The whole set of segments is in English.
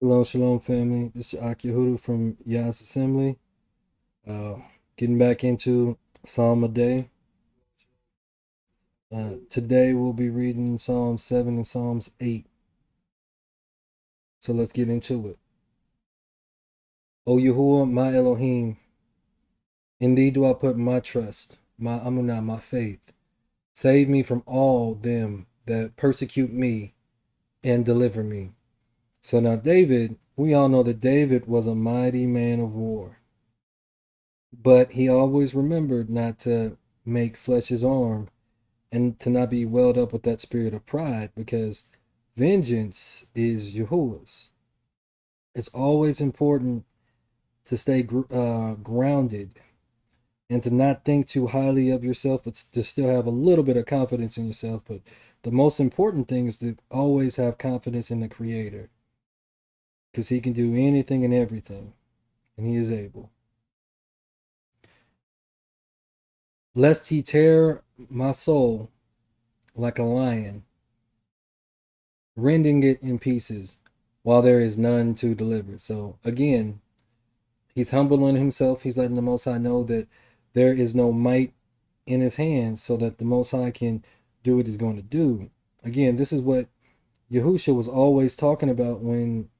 Shalom, shalom, family. This is Yahudu from YAH'S Assembly. Uh, Getting back into Psalm a day. Today we'll be reading Psalms 7 and Psalms 8. So let's get into it. O Yahuwah, my Elohim, in thee do I put my trust, my amunah, my faith. Save me from all them that persecute me and deliver me. So now David, we all know that David was a mighty man of war. But he always remembered not to make flesh his arm and to not be welled up with that spirit of pride, because vengeance is Yahuwah's. It's always important to stay grounded and to not think too highly of yourself, but to still have a little bit of confidence in yourself. But the most important thing is to always have confidence in the Creator, because He can do anything and everything, and He is able. Lest He tear my soul like a lion, rending it in pieces while there is none to deliver. So again, he's humbling himself. He's letting the Most High know that there is no might in his hands, so that the Most High can do what he's going to do. Again, this is what Yahusha was always talking about when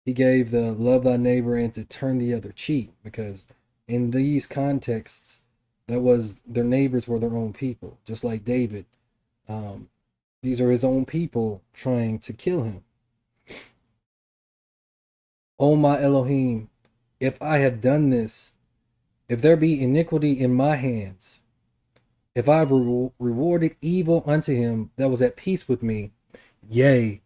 he gave the love thy neighbor and to turn the other cheek, because in these contexts, that was their neighbors were their own people, just like David. These are his own people trying to kill him. O my Elohim, if I have done this, if there be iniquity in my hands, if I have rewarded evil unto him that was at peace with me, yea,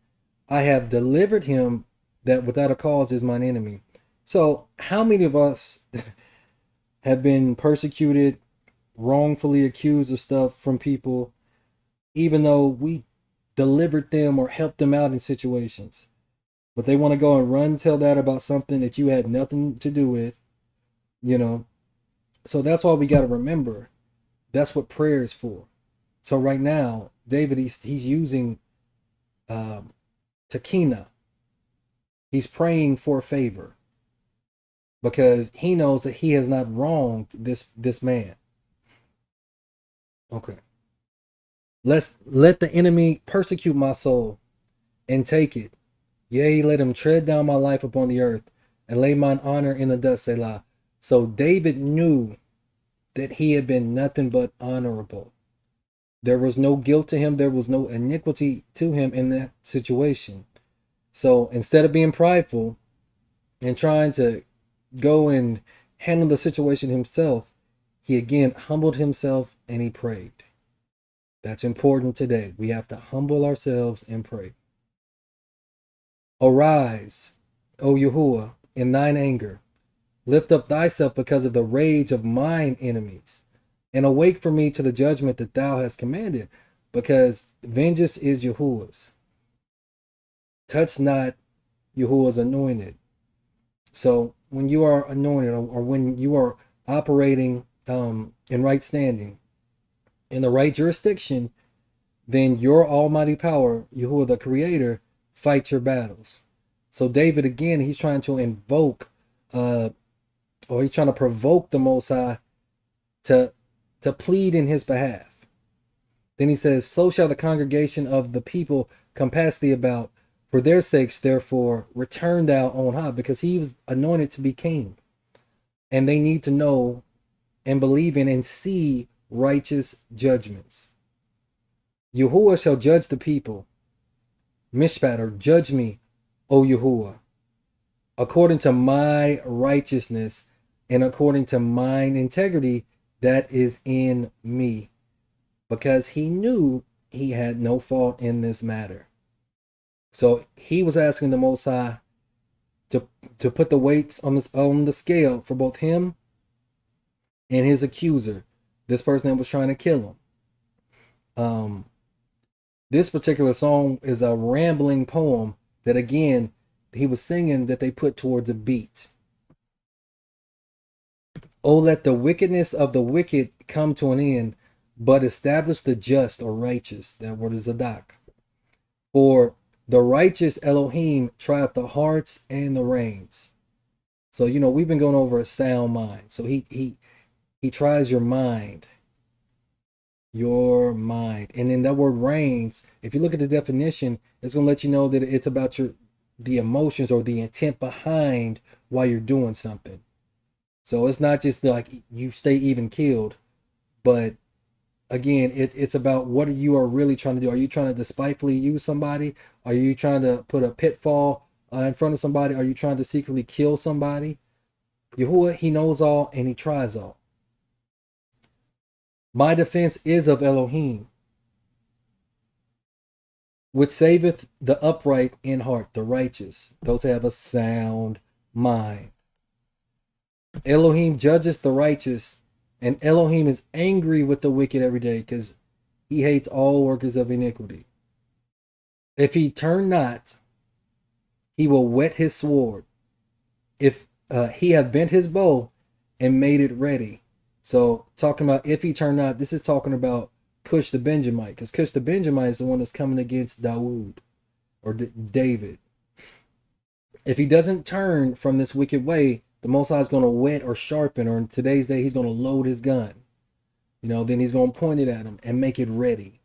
I have delivered him that without a cause is mine enemy. So how many of us have been persecuted, wrongfully accused of stuff from people, even though we delivered them or helped them out in situations? But they want to go and run tell that about something that you had nothing to do with, you know. So that's why we got to remember, that's what prayer is for. So right now, David, he's using Takina. He's praying for a favor because he knows that he has not wronged this man. Okay. Let the enemy persecute my soul and take it. Yea, let him tread down my life upon the earth and lay mine honor in the dust, Selah. So David knew that he had been nothing but honorable. There was no guilt to him. There was no iniquity to him in that situation. So instead of being prideful and trying to go and handle the situation himself, he again humbled himself and he prayed. That's important today. We have to humble ourselves and pray. Arise, O Yahuwah, in thine anger. Lift up thyself because of the rage of mine enemies, and awake for me to the judgment that thou hast commanded, because vengeance is Yahuwah's. Touch not Yahuwah's anointed. So when you are anointed, or when you are operating in right standing, in the right jurisdiction, then your almighty power, Yahuwah the Creator, fights your battles. So David, again, he's trying to invoke, or he's trying to provoke the Most High to plead in his behalf. Then he says, so shall the congregation of the people compass thee about. For their sakes, therefore, return thou on high, because he was anointed to be king. And they need to know and believe in and see righteous judgments. Yahuwah shall judge the people. Mishpat, or judge me, O Yahuwah, according to my righteousness and according to mine integrity that is in me. Because he knew he had no fault in this matter. So he was asking the Most High to put the weights on the scale for both him and his accuser, this person that was trying to kill him. This particular song is a rambling poem that, again, he was singing that they put towards a beat. Oh, let the wickedness of the wicked come to an end, but establish the just or righteous. That word is Zadak. For The righteous Elohim trieth the hearts and the reins. So, we've been going over a sound mind. So he tries your mind. Your mind. And then that word reins, if you look at the definition, it's going to let you know that it's about the emotions or the intent behind why you're doing something. So it's not just like you stay even killed, but again, it's about what you are really trying to do. Are you trying to despitefully use somebody? Are you trying to put a pitfall in front of somebody? Are you trying to secretly kill somebody? Yahuwah, he knows all and he tries all. My defense is of Elohim, which saveth the upright in heart, the righteous, those who have a sound mind. Elohim judges the righteous, and Elohim is angry with the wicked every day because he hates all workers of iniquity. If he turn not, he will whet his sword. If he have bent his bow and made it ready. So talking about if he turn not, this is talking about Cush the Benjamite, because Cush the Benjamite is the one that's coming against Dawood or David. If he doesn't turn from this wicked way, the Most High is going to whet or sharpen, or in today's day, he's going to load his gun. Then he's going to point it at him and make it ready.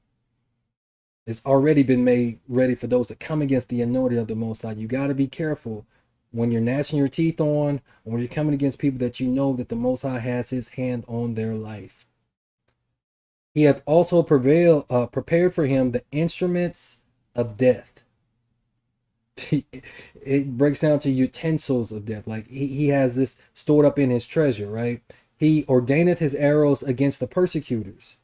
It's already been made ready for those that come against the anointing of the Most High. You got to be careful when you're gnashing your teeth on, or when you're coming against people that you know that the Most High has his hand on their life. He hath also prepared for him the instruments of death. It breaks down to utensils of death. Like he has this stored up in his treasure, right? He ordaineth his arrows against the persecutors.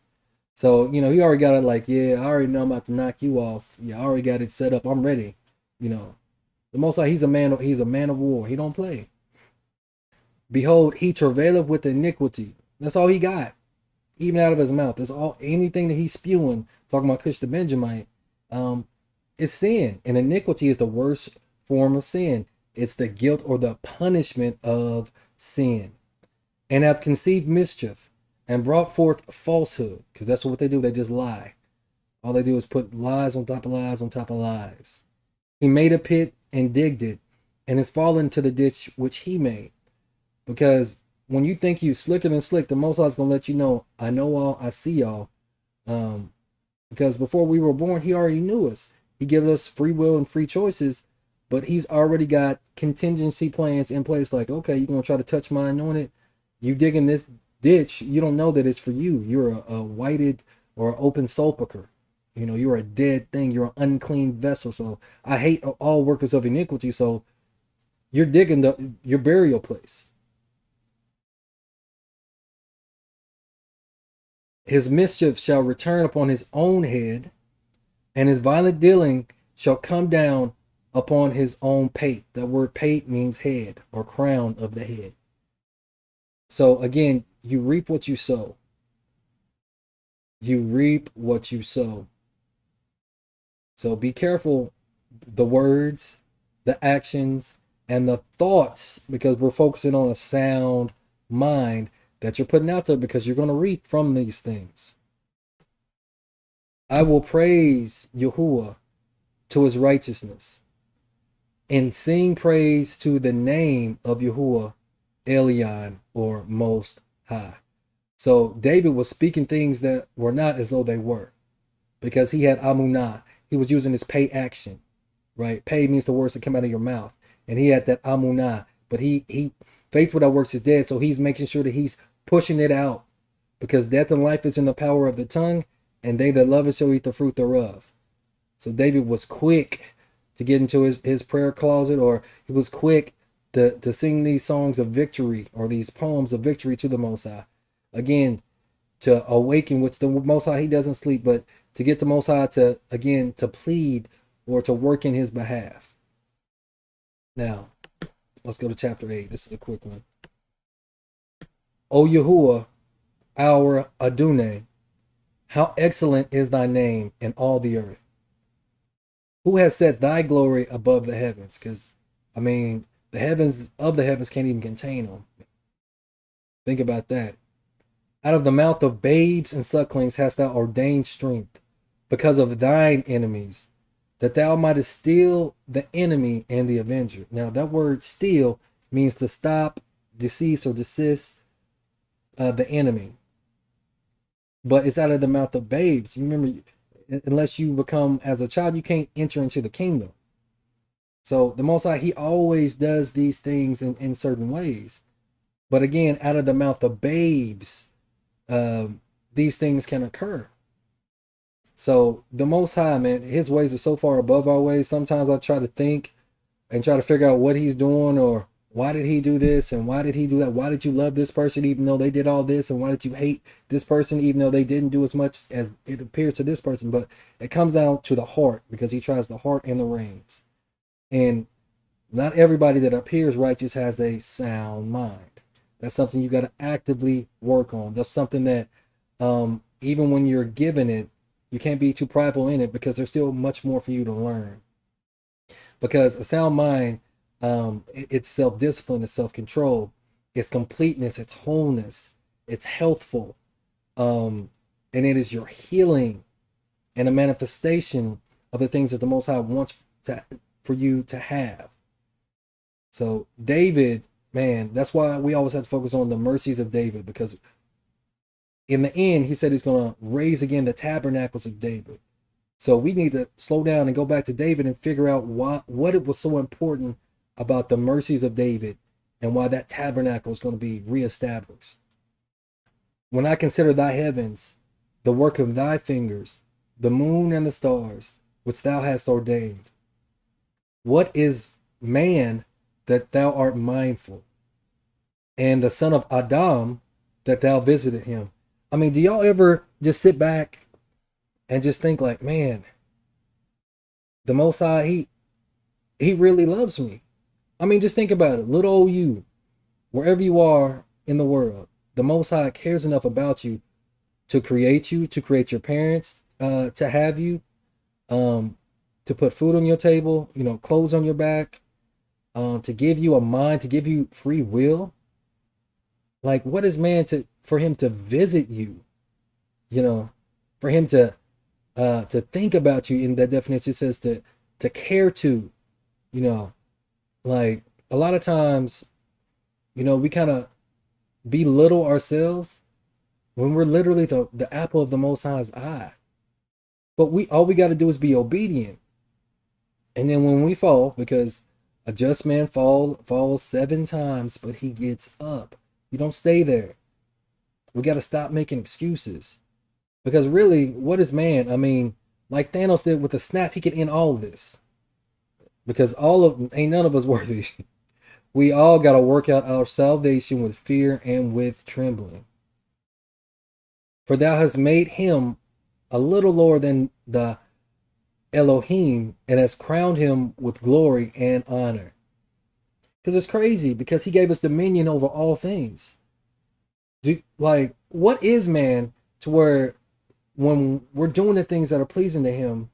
So, he already got it like, yeah, I already know I'm about to knock you off. Yeah, I already got it set up. I'm ready. The Most High, he's a man of war. He don't play. Behold, he travaileth with iniquity. That's all he got. Even out of his mouth. That's all, anything that he's spewing, talking about Cush the Benjamite, is sin. And iniquity is the worst form of sin. It's the guilt or the punishment of sin. And have conceived mischief and brought forth falsehood. Because that's what they do. They just lie. All they do is put lies on top of lies on top of lies. He made a pit and digged it, and is fallen into the ditch which he made. Because when you think you slicker than slick, the Most High is going to let you know, I know all, I see all. Because before we were born, he already knew us. He gives us free will and free choices, but he's already got contingency plans in place. Like, okay, you're going to try to touch my anointed. You dig in this ditch, you don't know that it's for you. You're a whited or open sepulcher. You're a dead thing. You're an unclean vessel. So I hate all workers of iniquity. So you're digging your burial place. His mischief shall return upon his own head, and his violent dealing shall come down upon his own pate. That word pate means head or crown of the head. So again, you reap what you sow. You reap what you sow. So be careful the words, the actions, and the thoughts, because we're focusing on a sound mind that you're putting out there, because you're going to reap from these things. I will praise Yahuwah to his righteousness, and sing praise to the name of Yahuwah Elyon, or Most High. So David was speaking things that were not as though they were, because he had Amunah. He was using his pay action, right? Pay means the words that come out of your mouth. And he had that Amunah. But he faith without works is dead. So he's making sure that he's pushing it out, because death and life is in the power of the tongue, and they that love it shall eat the fruit thereof. So David was quick to get into his prayer closet, or he was quick to sing these songs of victory, or these poems of victory to the Most High. Again, to awaken, which the Most High, he doesn't sleep, but to get the Most High to, again, to plead or to work in his behalf. Now, let's go to chapter 8. This is a quick one. O Yahuwah, our Adonai, how excellent is thy name in all the earth. Who has set thy glory above the heavens? Because, the heavens of the heavens can't even contain them. Think about that. Out of the mouth of babes and sucklings hast thou ordained strength, because of thine enemies, that thou mightest steal the enemy and the avenger. Now, that word steal means to stop, decease, or desist the enemy. But it's out of the mouth of babes. You remember, unless you become as a child, you can't enter into the kingdom. So the Most High, he always does these things in certain ways. But again, out of the mouth of babes, these things can occur. So the Most High, man, his ways are so far above our ways. Sometimes I try to think and try to figure out what he's doing, or why did he do this and why did he do that? Why did you love this person even though they did all this? And why did you hate this person even though they didn't do as much as it appears to this person? But it comes down to the heart, because he tries the heart and the reins. And not everybody that appears righteous has a sound mind. That's something you got to actively work on. That's something that even when you're given it, you can't be too prideful in it, because there's still much more for you to learn. Because a sound mind, it's self-discipline, it's self-control, it's completeness, it's wholeness, it's healthful, and it is your healing and a manifestation of the things that the Most High wants for you to have. So David, man, that's why we always have to focus on the mercies of David, because in the end, he said he's going to raise again the tabernacles of David. So we need to slow down and go back to David and figure out what it was so important about the mercies of David and why that tabernacle is going to be reestablished. When I consider thy heavens, the work of thy fingers, the moon and the stars, which thou hast ordained, what is man that thou art mindful, and the son of Adam that thou visited him? I mean, do y'all ever just sit back and just think like, man, the Most High, he really loves me. I mean, just think about it. Little old you, wherever you are in the world, the Most High cares enough about you, to create your parents, to have you, to put food on your table, clothes on your back, to give you a mind, to give you free will. Like, what is man for him to visit you, for him to think about you? In that definition, it says to care to, like a lot of times, we kind of belittle ourselves when we're literally the apple of the Most High's eye. But all we got to do is be obedient. And then when we fall, because a just man falls 7 times, but he gets up. You don't stay there. We got to stop making excuses. Because really, what is man? I mean, like Thanos did with a snap, he could end all of this. Because ain't none of us worthy. We all got to work out our salvation with fear and with trembling. For thou hast made him a little lower than the Elohim, and has crowned him with glory and honor. Because it's crazy, because he gave us dominion over all things. What is man to where when we're doing the things that are pleasing to him,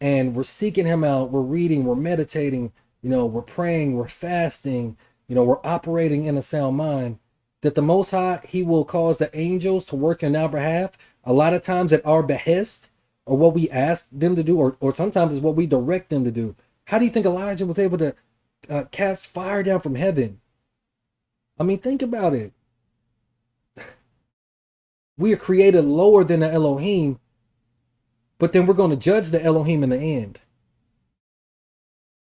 and we're seeking him out, we're reading, we're meditating, we're praying, we're fasting, we're operating in a sound mind, that the Most High, he will cause the angels to work in our behalf, a lot of times at our behest, or what we ask them to do, or sometimes it's what we direct them to do. How do you think Elijah was able to cast fire down from heaven? I mean, think about it. We are created lower than the Elohim, but then we're going to judge the Elohim in the end.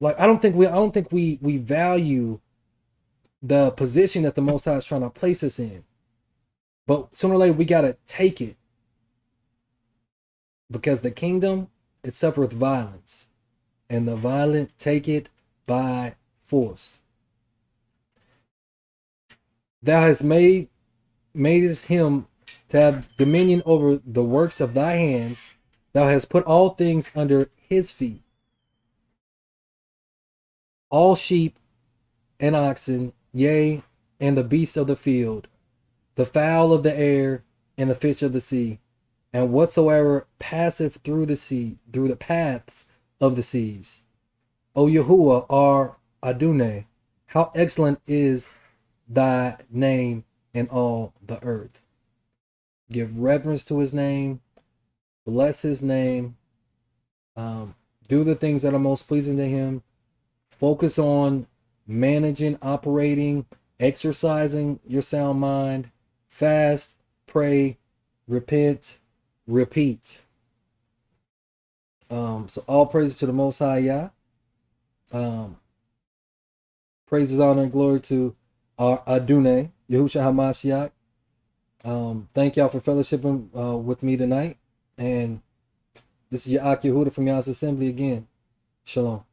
Like, I don't think we value the position that the Most High is trying to place us in. But sooner or later, we got to take it. Because the kingdom, it suffereth violence, and the violent take it by force. Thou hast madest him to have dominion over the works of thy hands. Thou hast put all things under his feet, all sheep and oxen, yea, and the beasts of the field, the fowl of the air, and the fish of the sea, and whatsoever passeth through the sea, through the paths of the seas. O Yahuwah, our Adonai, how excellent is thy name in all the earth. Give reverence to his name, bless his name, Do the things that are most pleasing to him. Focus on managing, operating, exercising your sound mind. Fast, pray, repent, repeat. So all praises to the Most High Yah. Praises, honor, and glory to our Adonai, Yahushua HaMashiach. Thank y'all for fellowshipping with me tonight. And this is your Ak Yehuda from Yah's Assembly again. Shalom.